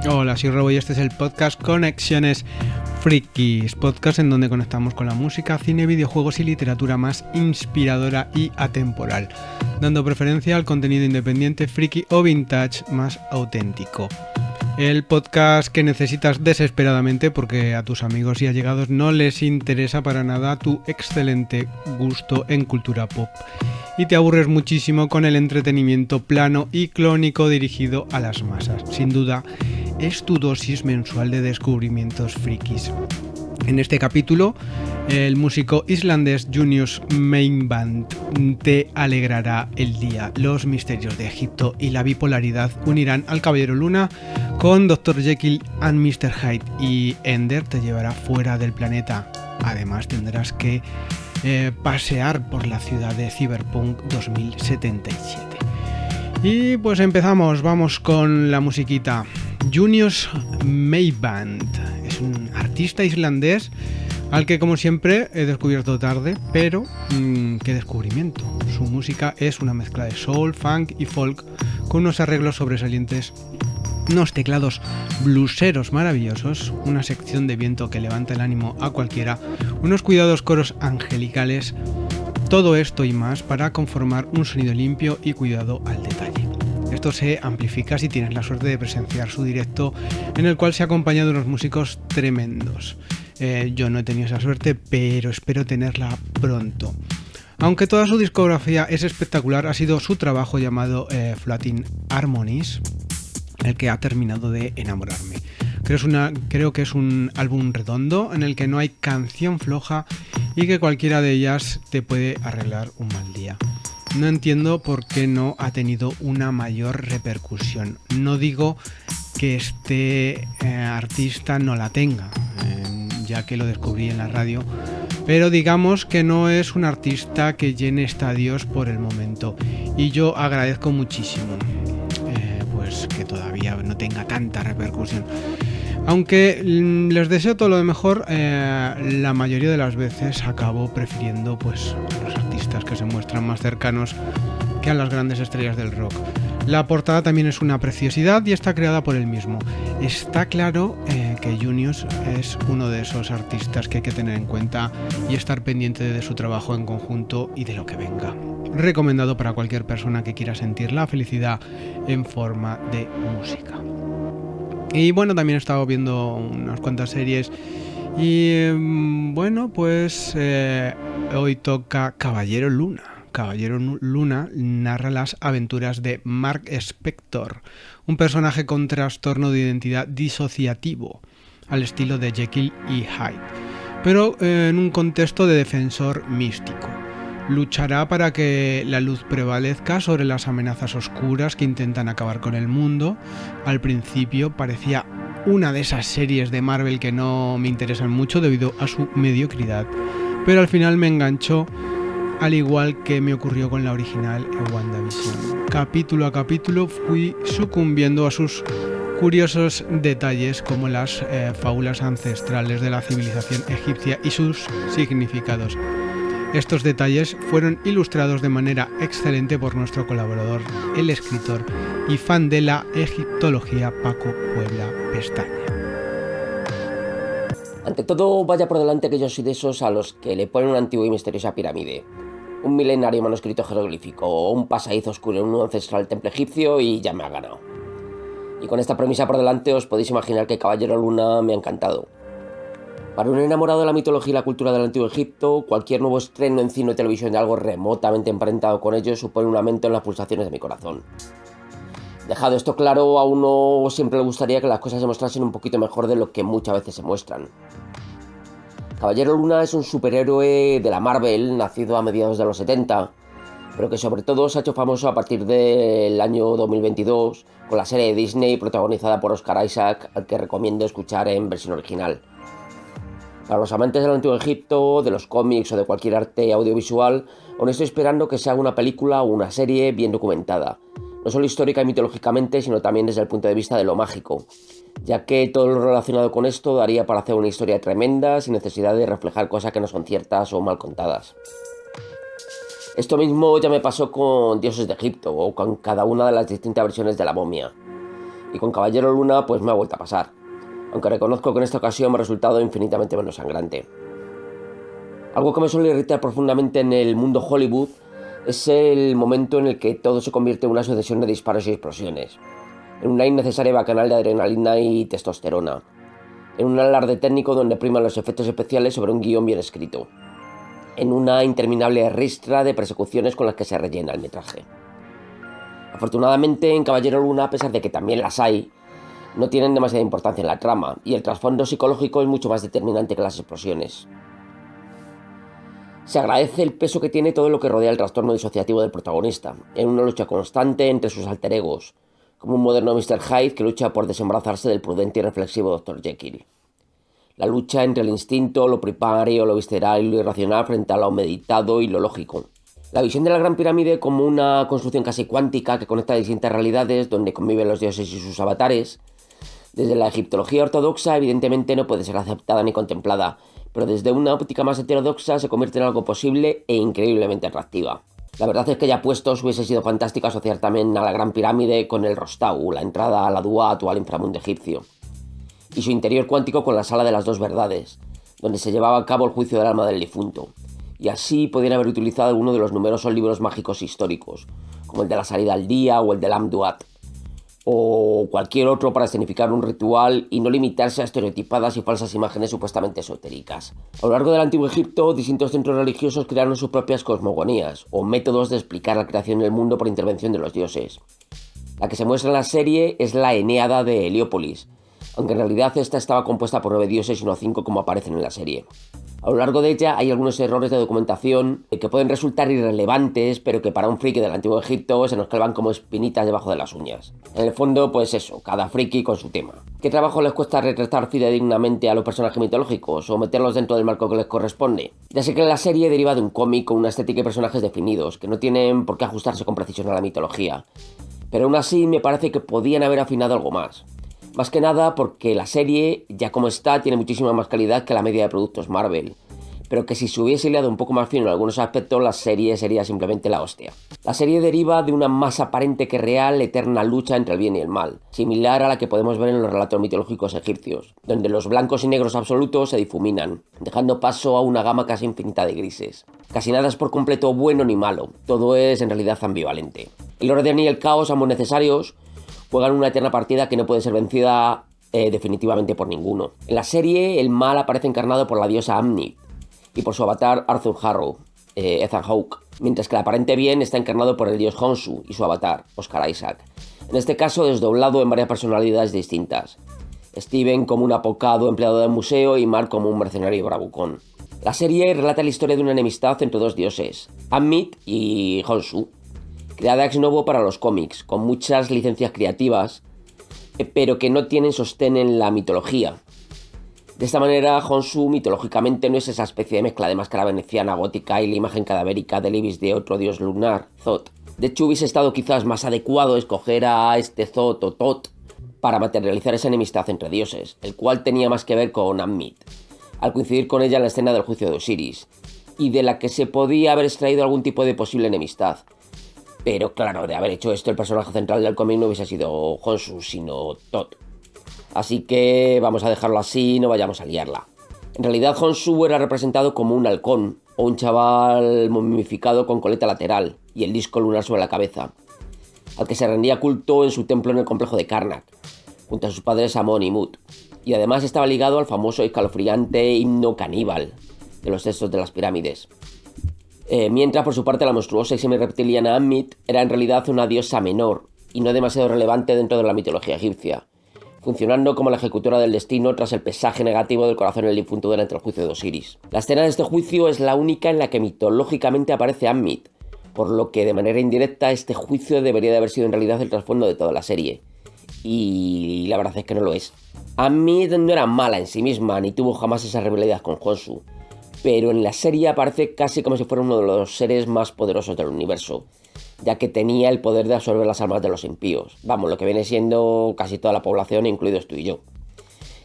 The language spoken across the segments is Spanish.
Hola, soy Robo y este es el podcast Conexiones Frikis, podcast en donde conectamos con la música, cine, videojuegos y literatura más inspiradora y atemporal, dando preferencia al contenido independiente, friki o vintage más auténtico. El podcast que necesitas desesperadamente porque a tus amigos y allegados no les interesa para nada tu excelente gusto en cultura pop y te aburres muchísimo con el entretenimiento plano y clónico dirigido a las masas. Sin duda, es tu dosis mensual de descubrimientos frikis. En este capítulo, el músico islandés Junius Meinband te alegrará el día. Los misterios de Egipto y la bipolaridad unirán al Caballero Luna con Dr. Jekyll and Mr. Hyde, y Ender te llevará fuera del planeta. Además tendrás que pasear por la ciudad de Cyberpunk 2077. Y pues empezamos, vamos con la musiquita. Junius Meinband es un artista islandés al que, como siempre, he descubierto tarde, pero qué descubrimiento. Su música es una mezcla de soul, funk y folk con unos arreglos sobresalientes, unos teclados blueseros maravillosos, una sección de viento que levanta el ánimo a cualquiera, unos cuidados coros angelicales, todo esto y más para conformar un sonido limpio y cuidado al detalle. Esto se amplifica si tienes la suerte de presenciar su directo, en el cual se acompaña de unos músicos tremendos. Yo no he tenido esa suerte, pero espero tenerla pronto. Aunque toda su discografía es espectacular, ha sido su trabajo llamado Floating Harmonies el que ha terminado de enamorarme. Creo que es un álbum redondo en el que no hay canción floja y que cualquiera de ellas te puede arreglar un mal día. No entiendo por qué no ha tenido una mayor repercusión. No digo que este artista no la tenga, ya que lo descubrí en la radio, pero digamos que no es un artista que llene estadios por el momento, y yo agradezco muchísimo pues que todavía no tenga tanta repercusión. Aunque les deseo todo lo mejor, la mayoría de las veces acabo prefiriendo pues a los artistas que se muestran más cercanos que a las grandes estrellas del rock. La portada también es una preciosidad y está creada por él mismo. Está claro que Junius es uno de esos artistas que hay que tener en cuenta y estar pendiente de su trabajo en conjunto y de lo que venga. Recomendado para cualquier persona que quiera sentir la felicidad en forma de música. Y bueno, también he estado viendo unas cuantas series y bueno, pues hoy toca Caballero Luna. Caballero Luna narra las aventuras de Mark Spector, un personaje con trastorno de identidad disociativo, al estilo de Jekyll y Hyde, pero en un contexto de defensor místico. Luchará para que la luz prevalezca sobre las amenazas oscuras que intentan acabar con el mundo. Al principio parecía una de esas series de Marvel que no me interesan mucho debido a su mediocridad, pero al final me enganchó, al igual que me ocurrió con la original WandaVision. Capítulo a capítulo fui sucumbiendo a sus curiosos detalles, como las fábulas ancestrales de la civilización egipcia y sus significados. Estos detalles fueron ilustrados de manera excelente por nuestro colaborador, el escritor y fan de la egiptología Paco Puebla Pestaña. Ante todo, vaya por delante que yo soy de esos a los que le ponen una antigua y misteriosa pirámide, un milenario manuscrito jeroglífico o un pasadizo oscuro en un ancestral templo egipcio y ya me ha ganado. Y con esta premisa por delante os podéis imaginar que Caballero Luna me ha encantado. Para un enamorado de la mitología y la cultura del Antiguo Egipto, cualquier nuevo estreno en cine o televisión de algo remotamente emparentado con ello supone un aumento en las pulsaciones de mi corazón. Dejado esto claro, a uno siempre le gustaría que las cosas se mostrasen un poquito mejor de lo que muchas veces se muestran. Caballero Luna es un superhéroe de la Marvel, nacido a mediados de los 70, pero que sobre todo se ha hecho famoso a partir del año 2022 con la serie de Disney protagonizada por Oscar Isaac, al que recomiendo escuchar en versión original. Para los amantes del Antiguo Egipto, de los cómics o de cualquier arte audiovisual, aún estoy esperando que se haga una película o una serie bien documentada, no solo histórica y mitológicamente, sino también desde el punto de vista de lo mágico, ya que todo lo relacionado con esto daría para hacer una historia tremenda sin necesidad de reflejar cosas que no son ciertas o mal contadas. Esto mismo ya me pasó con Dioses de Egipto o con cada una de las distintas versiones de la momia. y con Caballero Luna pues me ha vuelto a pasar, aunque reconozco que en esta ocasión me ha resultado infinitamente menos sangrante. Algo que me suele irritar profundamente en el mundo Hollywood es el momento en el que todo se convierte en una sucesión de disparos y explosiones, en una innecesaria bacanal de adrenalina y testosterona, en un alarde técnico donde priman los efectos especiales sobre un guión bien escrito, en una interminable ristra de persecuciones con las que se rellena el metraje. Afortunadamente, en Caballero Luna, a pesar de que también las hay, no tienen demasiada importancia en la trama, y el trasfondo psicológico es mucho más determinante que las explosiones. Se agradece el peso que tiene todo lo que rodea el trastorno disociativo del protagonista, en una lucha constante entre sus alter egos, como un moderno Mr. Hyde que lucha por desembarazarse del prudente y reflexivo Dr. Jekyll. La lucha entre el instinto, lo primario, lo visceral y lo irracional frente a lo meditado y lo lógico. La visión de la Gran Pirámide como una construcción casi cuántica que conecta distintas realidades donde conviven los dioses y sus avatares. Desde la egiptología ortodoxa evidentemente no puede ser aceptada ni contemplada, pero desde una óptica más heterodoxa se convierte en algo posible e increíblemente atractiva. La verdad es que ya puestos hubiese sido fantástico asociar también a la Gran Pirámide con el Rostau, la entrada a la Duat o al inframundo egipcio, y su interior cuántico con la Sala de las Dos Verdades, donde se llevaba a cabo el juicio del alma del difunto, y así podían haber utilizado alguno de los numerosos libros mágicos históricos, como el de la salida al día o el del Amduat, o cualquier otro para escenificar un ritual y no limitarse a estereotipadas y falsas imágenes supuestamente esotéricas. A lo largo del Antiguo Egipto, distintos centros religiosos crearon sus propias cosmogonías, o métodos de explicar la creación del mundo por intervención de los dioses. La que se muestra en la serie es la Eneada de Heliópolis, aunque en realidad esta estaba compuesta por 9 dioses y no 5 como aparecen en la serie. A lo largo de ella hay algunos errores de documentación que pueden resultar irrelevantes, pero que para un friki del Antiguo Egipto se nos clavan como espinitas debajo de las uñas. En el fondo, pues eso, cada friki con su tema. ¿Qué trabajo les cuesta retratar fidedignamente a los personajes mitológicos o meterlos dentro del marco que les corresponde? Ya sé que la serie deriva de un cómic con una estética y personajes definidos, que no tienen por qué ajustarse con precisión a la mitología, pero aún así me parece que podían haber afinado algo más. Más que nada porque la serie, ya como está, tiene muchísima más calidad que la media de productos Marvel, pero que si se hubiese liado un poco más fino en algunos aspectos, la serie sería simplemente la hostia. La serie deriva de una más aparente que real, eterna lucha entre el bien y el mal, similar a la que podemos ver en los relatos mitológicos egipcios, donde los blancos y negros absolutos se difuminan, dejando paso a una gama casi infinita de grises. Casi nada es por completo bueno ni malo, todo es en realidad ambivalente. El orden y el caos, ambos necesarios, juegan una eterna partida que no puede ser vencida definitivamente por ninguno. En la serie, el mal aparece encarnado por la diosa Amnit y por su avatar Arthur Harrow, Ethan Hawke, mientras que el aparente bien está encarnado por el dios Khonsu y su avatar, Oscar Isaac. En este caso, desdoblado en varias personalidades distintas. Steven como un apocado empleado del museo y Mark como un mercenario bravucón. La serie relata la historia de una enemistad entre dos dioses, Ammit y Khonsu, creada ex novo para los cómics, con muchas licencias creativas, pero que no tienen sostén en la mitología. De esta manera, Khonsu mitológicamente no es esa especie de mezcla de máscara veneciana gótica y la imagen cadavérica del ibis de otro dios lunar, Thoth. De hecho, hubiese estado quizás más adecuado escoger a este Thoth o Thoth para materializar esa enemistad entre dioses, el cual tenía más que ver con Ammit, al coincidir con ella en la escena del juicio de Osiris, y de la que se podía haber extraído algún tipo de posible enemistad. Pero claro, de haber hecho esto, el personaje central del cómic no hubiese sido Khonsu, sino Thoth. Así que vamos a dejarlo así y no vayamos a liarla. En realidad, Khonsu era representado como un halcón, o un chaval momificado con coleta lateral y el disco lunar sobre la cabeza, al que se rendía culto en su templo en el complejo de Karnak, junto a sus padres Amon y Mut. Y además estaba ligado al famoso y escalofriante himno caníbal de los textos de las pirámides. Mientras, por su parte, la monstruosa y semi-reptiliana Ammit era en realidad una diosa menor y no demasiado relevante dentro de la mitología egipcia, funcionando como la ejecutora del destino tras el pesaje negativo del corazón del difunto durante el juicio de Osiris. La escena de este juicio es la única en la que mitológicamente aparece Ammit, por lo que de manera indirecta este juicio debería de haber sido en realidad el trasfondo de toda la serie. Y la verdad es que no lo es. Ammit no era mala en sí misma, ni tuvo jamás esa rivalidad con Khonsu, pero en la serie aparece casi como si fuera uno de los seres más poderosos del universo, ya que tenía el poder de absorber las almas de los impíos. Vamos, lo que viene siendo casi toda la población, incluidos tú y yo.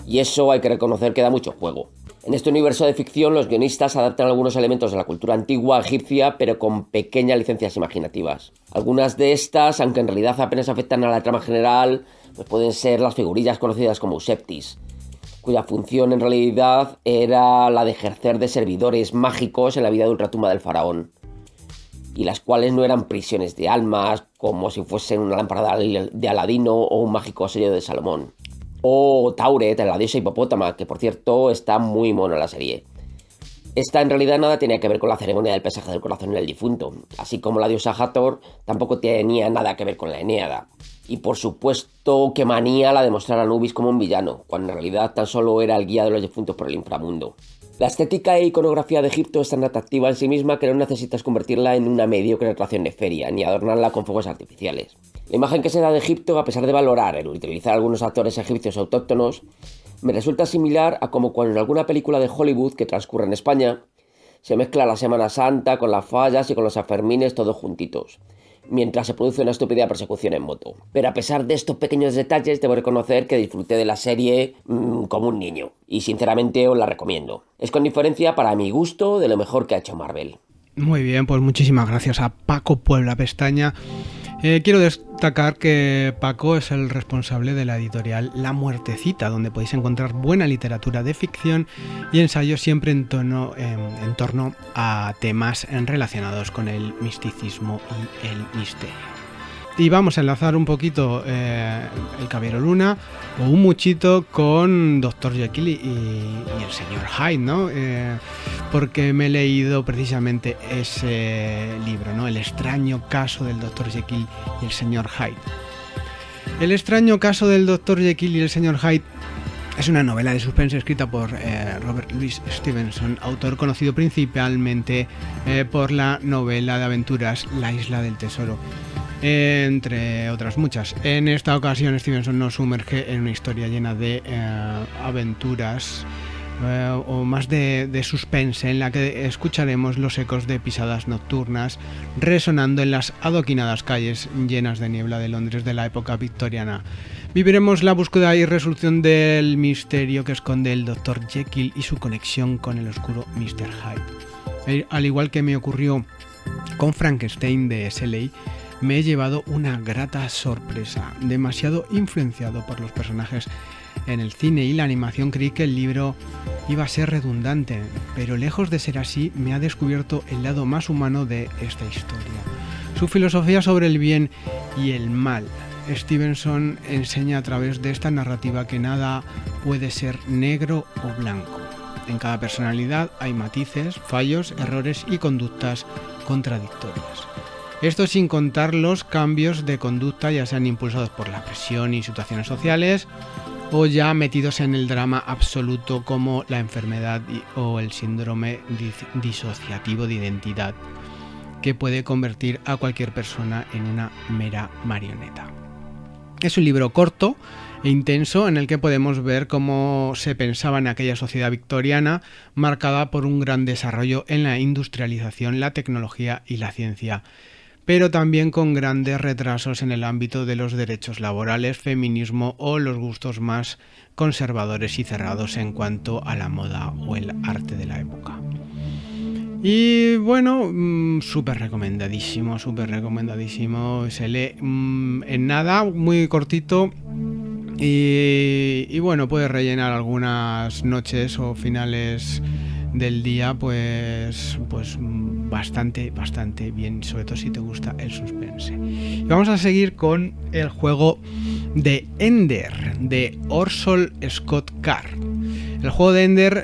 Y eso hay que reconocer que da mucho juego. En este universo de ficción, los guionistas adaptan algunos elementos de la cultura antigua egipcia, pero con pequeñas licencias imaginativas. Algunas de estas, aunque en realidad apenas afectan a la trama general, pues pueden ser las figurillas conocidas como Useptis, cuya función en realidad era la de ejercer de servidores mágicos en la vida de ultratumba del faraón, y las cuales no eran prisiones de almas, como si fuesen una lámpara de Aladino o un mágico sello de Salomón. O Tauret, la diosa hipopótama, que por cierto está muy mona en la serie. Esta en realidad nada tenía que ver con la ceremonia del pesaje del corazón en el difunto, así como la diosa Hathor tampoco tenía nada que ver con la Eneada. Y por supuesto que Manía la de mostrar a Anubis como un villano, cuando en realidad tan solo era el guía de los difuntos por el inframundo. La estética e iconografía de Egipto es tan atractiva en sí misma que no necesitas convertirla en una mediocre atracción de feria, ni adornarla con fuegos artificiales. La imagen que se da de Egipto, a pesar de valorar el utilizar algunos actores egipcios autóctonos, me resulta similar a como cuando en alguna película de Hollywood que transcurre en España se mezcla la Semana Santa con las fallas y con los Sanfermines todos juntitos, mientras se produce una estúpida persecución en moto. Pero a pesar de estos pequeños detalles, debo reconocer que disfruté de la serie como un niño, y sinceramente os la recomiendo. Es con diferencia, para mi gusto, de lo mejor que ha hecho Marvel. Muy bien, pues muchísimas gracias a Paco Puebla Pestaña. Quiero destacar que Paco es el responsable de la editorial La Muertecita, donde podéis encontrar buena literatura de ficción y ensayos siempre en torno a temas relacionados con el misticismo y el misterio. Y vamos a enlazar un poquito el Caballero Luna o un muchito con Dr. Jekyll y el señor Hyde, ¿no? Porque me he leído precisamente ese libro, ¿no? El extraño caso del Dr. Jekyll y el señor Hyde. El extraño caso del Dr. Jekyll y el señor Hyde es una novela de suspense escrita por Robert Louis Stevenson, autor conocido principalmente por la novela de aventuras La Isla del Tesoro, entre otras muchas. En esta ocasión Stevenson nos sumerge en una historia llena de aventuras o más de suspense, en la que escucharemos los ecos de pisadas nocturnas resonando en las adoquinadas calles llenas de niebla de Londres de la época victoriana. Viviremos la búsqueda y resolución del misterio que esconde el Dr. Jekyll y su conexión con el oscuro Mr. Hyde. Al igual que me ocurrió con Frankenstein de Shelley, me he llevado una grata sorpresa. Demasiado influenciado por los personajes en el cine y la animación, creí que el libro iba a ser redundante, pero lejos de ser así, me ha descubierto el lado más humano de esta historia. Su filosofía sobre el bien y el mal. Stevenson enseña a través de esta narrativa que nada puede ser negro o blanco. En cada personalidad hay matices, fallos, errores y conductas contradictorias. Esto sin contar los cambios de conducta, ya sean impulsados por la presión y situaciones sociales, o ya metidos en el drama absoluto como la enfermedad o el síndrome disociativo de identidad, que puede convertir a cualquier persona en una mera marioneta. Es un libro corto e intenso en el que podemos ver cómo se pensaba en aquella sociedad victoriana marcada por un gran desarrollo en la industrialización, la tecnología y la ciencia, pero también con grandes retrasos en el ámbito de los derechos laborales, feminismo o los gustos más conservadores y cerrados en cuanto a la moda o el arte de la época. Y bueno, súper recomendadísimo, se lee en nada, muy cortito y bueno, puedes rellenar algunas noches o finales del día pues bastante bien, sobre todo si te gusta el suspense. Y vamos a seguir con el juego de Ender de Orson Scott Card. El juego de Ender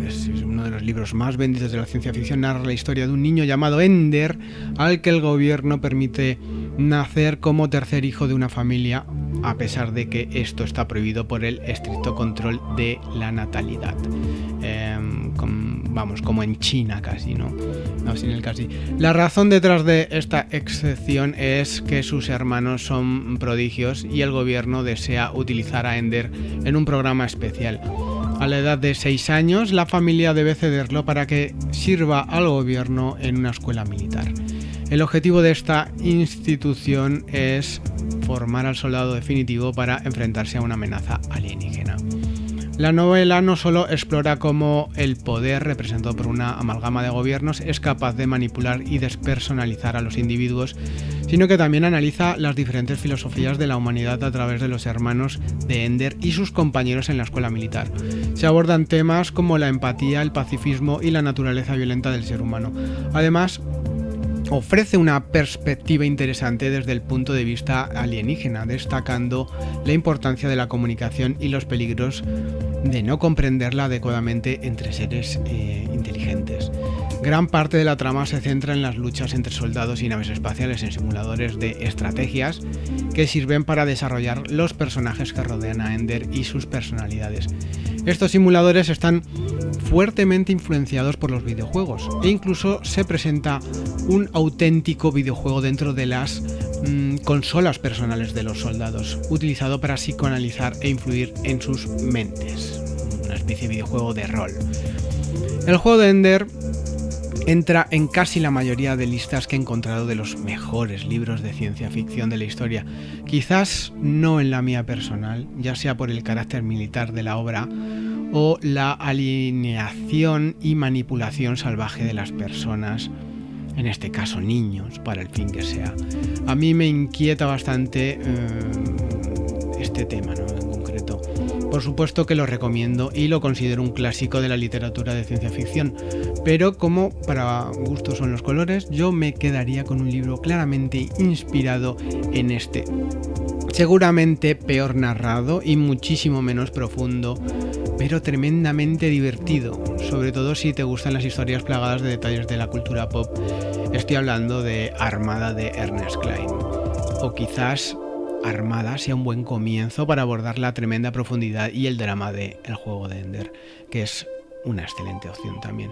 es uno de los libros más vendidos de la ciencia ficción. Narra la historia de un niño llamado Ender al que el gobierno permite nacer como tercer hijo de una familia, a pesar de que esto está prohibido por el estricto control de la natalidad. Como en China casi, ¿no? No, sin el casi. La razón detrás de esta excepción es que sus hermanos son prodigios y el gobierno desea utilizar a Ender en un programa especial. A la edad de 6 años, la familia debe cederlo para que sirva al gobierno en una escuela militar. El objetivo de esta institución es formar al soldado definitivo para enfrentarse a una amenaza alienígena. La novela no solo explora cómo el poder, representado por una amalgama de gobiernos, es capaz de manipular y despersonalizar a los individuos, sino que también analiza las diferentes filosofías de la humanidad a través de los hermanos de Ender y sus compañeros en la escuela militar. Se abordan temas como la empatía, el pacifismo y la naturaleza violenta del ser humano. Además, ofrece una perspectiva interesante desde el punto de vista alienígena, destacando la importancia de la comunicación y los peligros de no comprenderla adecuadamente entre seres inteligentes. Gran parte de la trama se centra en las luchas entre soldados y naves espaciales en simuladores de estrategias que sirven para desarrollar los personajes que rodean a Ender y sus personalidades. Estos simuladores están fuertemente influenciados por los videojuegos e incluso se presenta un auténtico videojuego dentro de las consolas personales de los soldados, utilizado para psicoanalizar e influir en sus mentes. Una especie de videojuego de rol. El juego de Ender entra en casi la mayoría de listas que he encontrado de los mejores libros de ciencia ficción de la historia. Quizás no en la mía personal, ya sea por el carácter militar de la obra o la alineación y manipulación salvaje de las personas, en este caso niños, para el fin que sea. A mí me inquieta bastante este tema, ¿no? En concreto. Por supuesto que lo recomiendo y lo considero un clásico de la literatura de ciencia ficción, pero como para gustos son los colores, yo me quedaría con un libro claramente inspirado en este. Seguramente peor narrado y muchísimo menos profundo, pero tremendamente divertido, sobre todo si te gustan las historias plagadas de detalles de la cultura pop. Estoy hablando de Armada de Ernest Cline. O quizás Armada sea un buen comienzo para abordar la tremenda profundidad y el drama de El juego de Ender, que es una excelente opción también.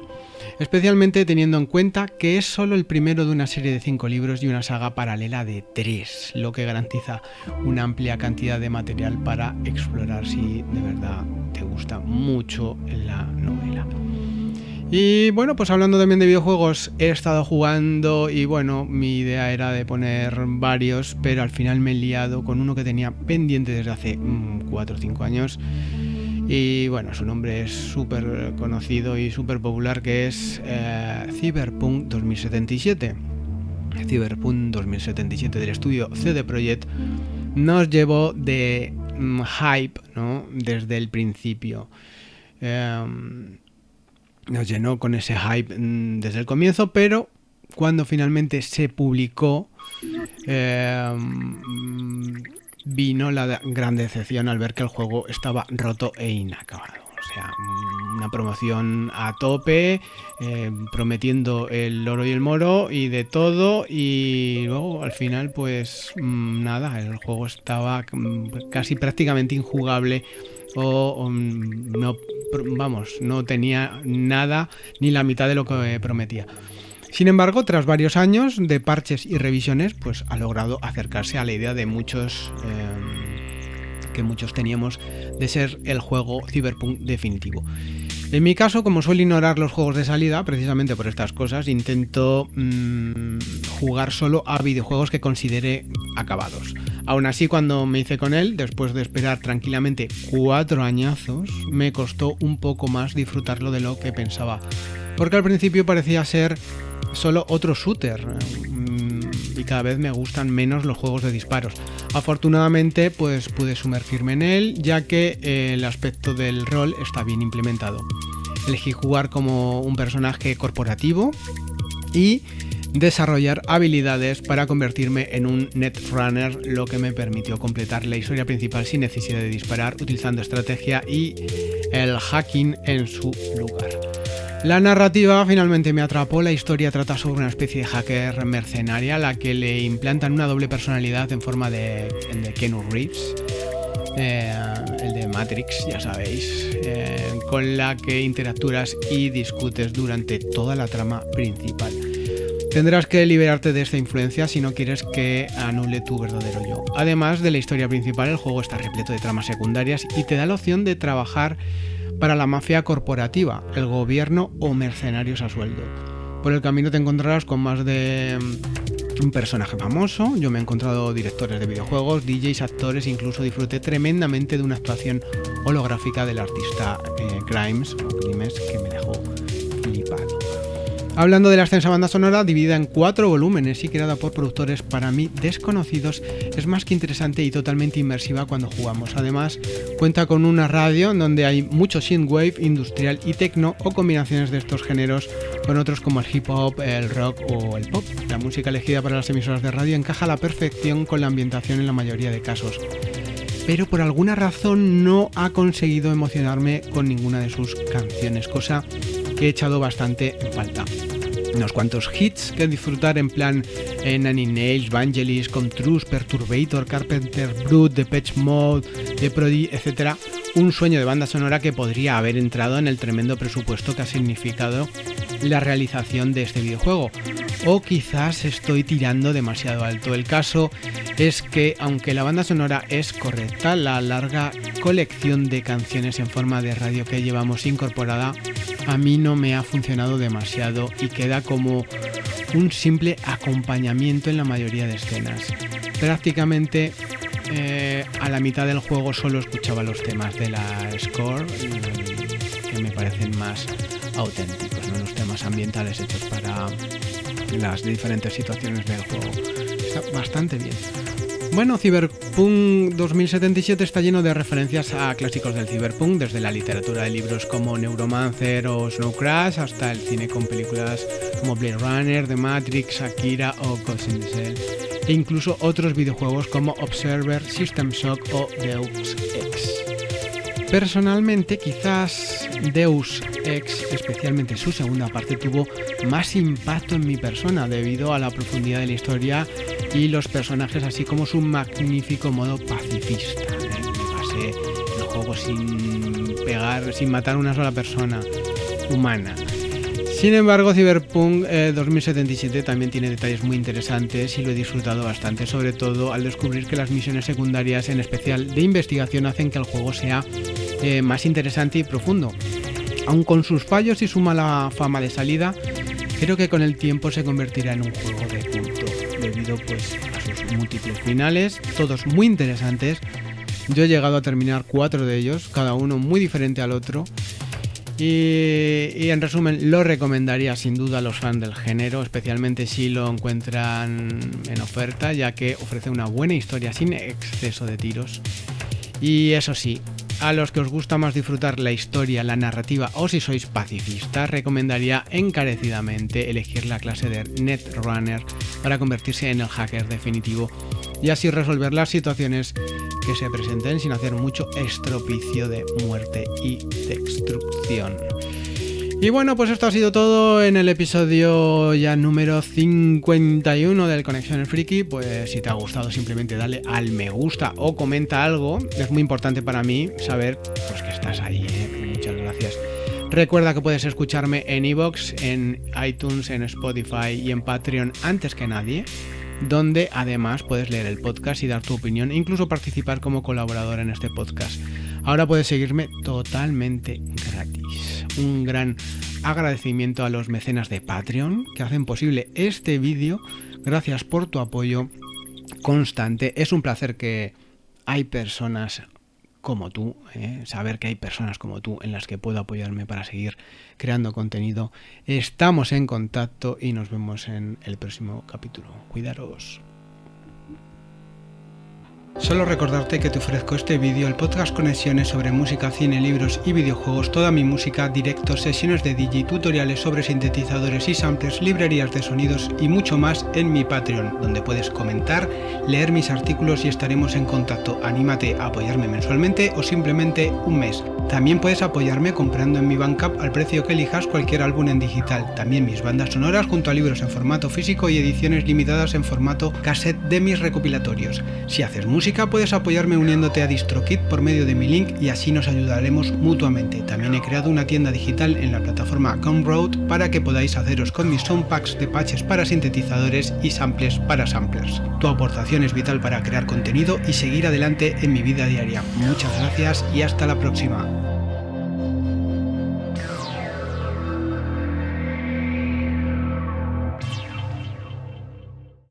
Especialmente teniendo en cuenta que es solo el primero de una serie de 5 libros y una saga paralela de 3, lo que garantiza una amplia cantidad de material para explorar si de verdad te gusta mucho la novela. Y bueno, pues hablando también de videojuegos, he estado jugando y bueno, mi idea era de poner varios, pero al final me he liado con uno que tenía pendiente desde hace 4 o 5 años. Y bueno, su nombre es súper conocido y súper popular, que es Cyberpunk 2077. Cyberpunk 2077 del estudio CD Projekt nos llevó de hype, ¿no? Desde el principio. Nos llenó con ese hype desde el comienzo, pero cuando finalmente se publicó vino la gran decepción al ver que el juego estaba roto e inacabado. O sea, una promoción a tope, prometiendo el oro y el moro y de todo, y luego al final pues nada, el juego estaba casi prácticamente injugable o no, vamos, no tenía nada ni la mitad de lo que prometía. Sin embargo, tras varios años de parches y revisiones, pues ha logrado acercarse a la idea de muchos que muchos teníamos de ser el juego Cyberpunk definitivo. En mi caso, como suelo ignorar los juegos de salida, precisamente por estas cosas, intento jugar solo a videojuegos que considere acabados. Aún así, cuando me hice con él, después de esperar tranquilamente 4 añazos, me costó un poco más disfrutarlo de lo que pensaba. Porque al principio parecía ser solo otro shooter y cada vez me gustan menos los juegos de disparos. Afortunadamente pues pude sumergirme en él, ya que el aspecto del rol está bien implementado. Elegí jugar como un personaje corporativo y desarrollar habilidades para convertirme en un netrunner, lo que me permitió completar la historia principal sin necesidad de disparar, utilizando estrategia y el hacking en su lugar. La narrativa finalmente me atrapó. La historia trata sobre una especie de hacker mercenaria a la que le implantan una doble personalidad en forma de Keanu Reeves, el de Matrix, ya sabéis, con la que interactúas y discutes durante toda la trama principal. Tendrás que liberarte de esta influencia si no quieres que anule tu verdadero yo. Además de la historia principal, el juego está repleto de tramas secundarias y te da la opción de trabajar para la mafia corporativa, el gobierno o mercenarios a sueldo. Por el camino te encontrarás con más de un personaje famoso. Yo me he encontrado directores de videojuegos, DJs, actores, incluso disfruté tremendamente de una actuación holográfica del artista Grimes, que me dejó flipado. Hablando de la extensa banda sonora, dividida en 4 volúmenes y creada por productores para mí desconocidos, es más que interesante y totalmente inmersiva cuando jugamos. Además, cuenta con una radio en donde hay mucho synthwave, industrial y techno, o combinaciones de estos géneros con otros como el hip hop, el rock o el pop. La música elegida para las emisoras de radio encaja a la perfección con la ambientación en la mayoría de casos, pero por alguna razón no ha conseguido emocionarme con ninguna de sus canciones, cosa que he echado bastante en falta. Unos cuantos hits que disfrutar en plan Nine Inch Nails, Vangelis, Contrast, Perturbator, Carpenter Brut, Depeche Mode, The Prodigy, etc. Un sueño de banda sonora que podría haber entrado en el tremendo presupuesto que ha significado la realización de este videojuego. O quizás estoy tirando demasiado alto. El caso es que, aunque la banda sonora es correcta, la larga colección de canciones en forma de radio que llevamos incorporada a mí no me ha funcionado demasiado y queda como un simple acompañamiento en la mayoría de escenas. Prácticamente a la mitad del juego solo escuchaba los temas de la score, que me parecen más auténticos, ¿no? Los temas ambientales hechos para las diferentes situaciones del juego. Está bastante bien. Bueno, Cyberpunk 2077 está lleno de referencias a clásicos del Cyberpunk, desde la literatura de libros como Neuromancer o Snow Crash hasta el cine con películas como Blade Runner, The Matrix, Akira o Ghost in the Shell, e incluso otros videojuegos como Observer, System Shock o Deus Ex. Personalmente, quizás Deus Ex, especialmente su segunda parte, tuvo más impacto en mi persona debido a la profundidad de la historia y los personajes, así como su magnífico modo pacifista. Me pasé el juego sin matar a una sola persona humana. Sin embargo, Cyberpunk 2077 también tiene detalles muy interesantes y lo he disfrutado bastante, sobre todo al descubrir que las misiones secundarias, en especial de investigación, hacen que el juego sea más interesante y profundo. Aun con sus fallos y su mala fama de salida, creo que con el tiempo se convertirá en un juego de culto, debido pues a sus múltiples finales, todos muy interesantes. Yo he llegado a terminar 4 de ellos, cada uno muy diferente al otro. Y en resumen, lo recomendaría sin duda a los fans del género, especialmente si lo encuentran en oferta, ya que ofrece una buena historia sin exceso de tiros. Y eso sí, a los que os gusta más disfrutar la historia, la narrativa o si sois pacifistas, recomendaría encarecidamente elegir la clase de Netrunner para convertirse en el hacker definitivo y así resolver las situaciones que se presenten sin hacer mucho estropicio de muerte y destrucción. Y bueno, pues esto ha sido todo en el episodio ya número 51 del Conexiones Friki. Pues si te ha gustado, simplemente dale al me gusta o comenta algo. Es muy importante para mí saber pues que estás ahí, Muchas gracias. Recuerda que puedes escucharme en iVoox, en iTunes, en Spotify y en Patreon antes que nadie, donde además puedes leer el podcast y dar tu opinión e incluso participar como colaborador en este podcast. Ahora puedes seguirme totalmente gratis. Un gran agradecimiento a los mecenas de Patreon que hacen posible este vídeo. Gracias por tu apoyo constante. Es un placer que hay personas como tú, saber que hay personas como tú en las que puedo apoyarme para seguir creando contenido. Estamos en contacto y nos vemos en el próximo capítulo. Cuidaros. Solo recordarte que te ofrezco este vídeo, el podcast Conexiones sobre música, cine, libros y videojuegos, toda mi música, directos, sesiones de DJ, tutoriales sobre sintetizadores y samplers, librerías de sonidos y mucho más en mi Patreon, donde puedes comentar, leer mis artículos y estaremos en contacto. Anímate a apoyarme mensualmente o simplemente un mes. También puedes apoyarme comprando en mi Bandcamp al precio que elijas cualquier álbum en digital. También mis bandas sonoras junto a libros en formato físico y ediciones limitadas en formato cassette de mis recopilatorios. Si haces música, puedes apoyarme uniéndote a DistroKid por medio de mi link y así nos ayudaremos mutuamente. También he creado una tienda digital en la plataforma Gumroad para que podáis haceros con mis soundpacks de patches para sintetizadores y samples para samplers. Tu aportación es vital para crear contenido y seguir adelante en mi vida diaria. Muchas gracias y hasta la próxima.